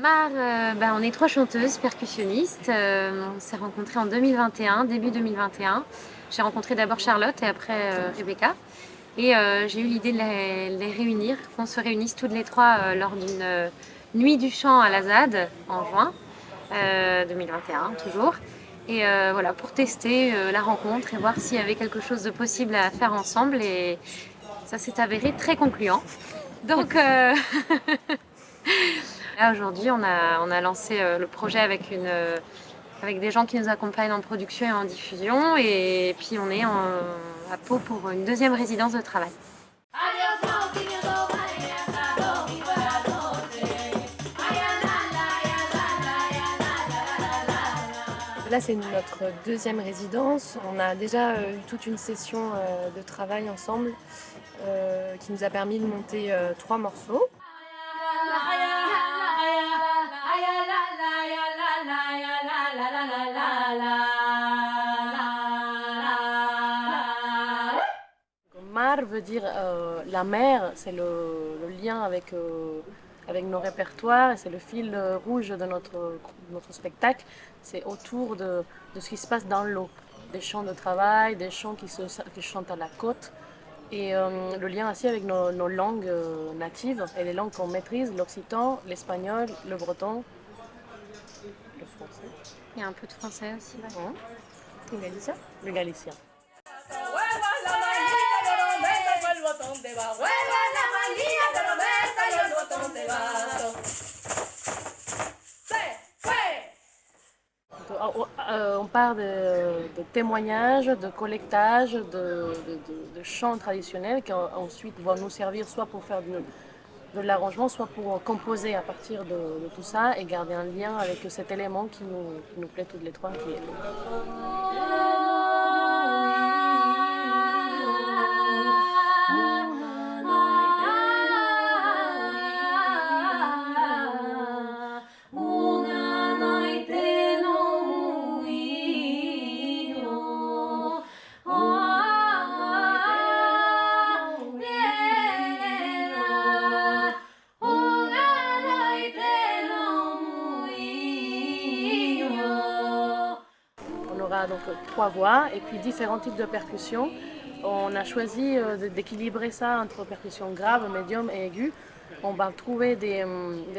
On est 3 chanteuses percussionnistes. On s'est rencontrées en 2021, début 2021. J'ai rencontré d'abord Charlotte et après Rebecca. Et j'ai eu l'idée de les réunir, qu'on se réunisse toutes les trois lors d'une nuit du chant à la ZAD en juin 2021 toujours. Et voilà, pour tester la rencontre et voir s'il y avait quelque chose de possible à faire ensemble. Et ça s'est avéré très concluant. Donc là aujourd'hui, on a lancé le projet avec des gens qui nous accompagnent en production et en diffusion. Et puis on est à Pau pour une deuxième résidence de travail. Là, c'est notre deuxième résidence. On a déjà eu toute une session de travail ensemble qui nous a permis de monter 3 morceaux. Mar veut dire la mer, c'est le lien avec nos répertoires, c'est le fil rouge de notre spectacle. C'est autour de ce qui se passe dans l'eau, des chants de travail, des chants qui chantent à la côte. Et le lien aussi avec nos langues natives et les langues qu'on maîtrise, l'occitan, l'espagnol, le breton, le français. Il y a un peu de français aussi. Ouais. Le galicien. Le galicien. On part de témoignages, de collectage, de chants traditionnels qui ensuite vont nous servir soit pour faire de l'arrangement, soit pour composer à partir de tout ça et garder un lien avec cet élément qui nous plaît toutes les trois, qui est l'eau. Donc 3 voix et puis différents types de percussions. On a choisi d'équilibrer ça entre percussions graves, médium et aiguës. On va trouver des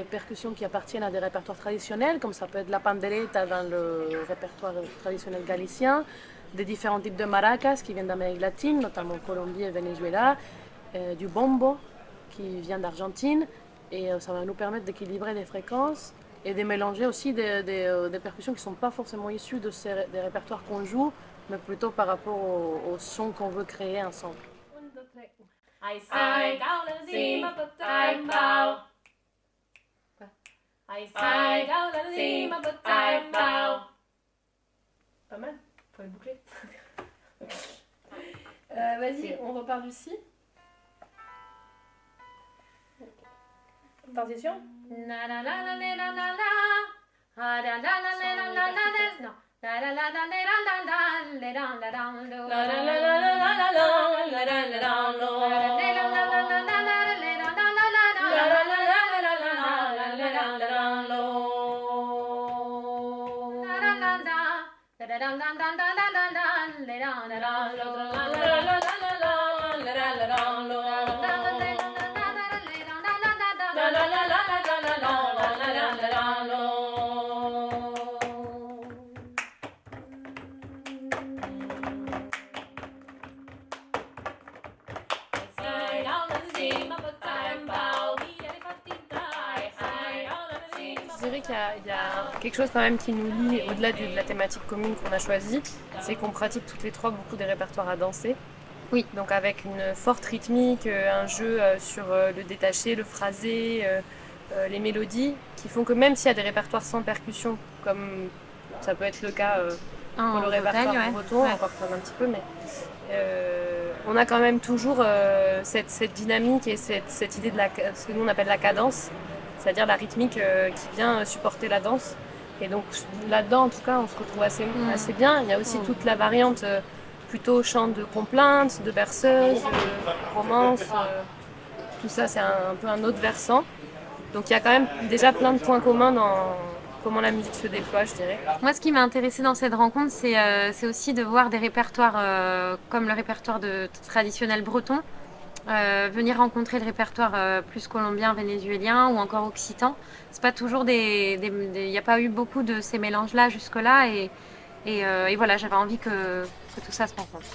percussions qui appartiennent à des répertoires traditionnels, comme ça peut être la pandereta dans le répertoire traditionnel galicien, des différents types de maracas qui viennent d'Amérique latine, notamment Colombie et Venezuela, du bombo qui vient d'Argentine, et ça va nous permettre d'équilibrer les fréquences et de mélanger aussi des percussions qui ne sont pas forcément issues des répertoires qu'on joue, mais plutôt par rapport au son qu'on veut créer ensemble. Pas mal, faut le boucler. Vas-y, on repart du si. Partition. Je dirais qu'il y a quelque chose quand même qui nous lie au-delà de la thématique commune qu'on a choisie, c'est qu'on pratique toutes les trois beaucoup des répertoires à danser. Oui. Donc avec une forte rythmique, un jeu sur le détaché, le phrasé, les mélodies, qui font que même s'il y a des répertoires sans percussion, comme ça peut être le cas pour le répertoire breton, encore un petit peu, mais on a quand même toujours cette dynamique et cette idée de ce que nous on appelle la cadence, c'est-à-dire la rythmique qui vient supporter la danse. Et donc là-dedans, en tout cas, on se retrouve assez bien. Il y a aussi toute la variante plutôt chant de complainte, de berceuse, de romance. Tout ça, c'est un peu un autre versant. Donc il y a quand même déjà plein de points communs dans comment la musique se déploie, je dirais. Moi, ce qui m'a intéressée dans cette rencontre, c'est aussi de voir des répertoires comme le répertoire traditionnel breton, venir rencontrer le répertoire plus colombien, vénézuélien ou encore occitan. C'est pas toujours il n'y a pas eu beaucoup de ces mélanges-là jusque-là et voilà, j'avais envie que tout ça se rencontre.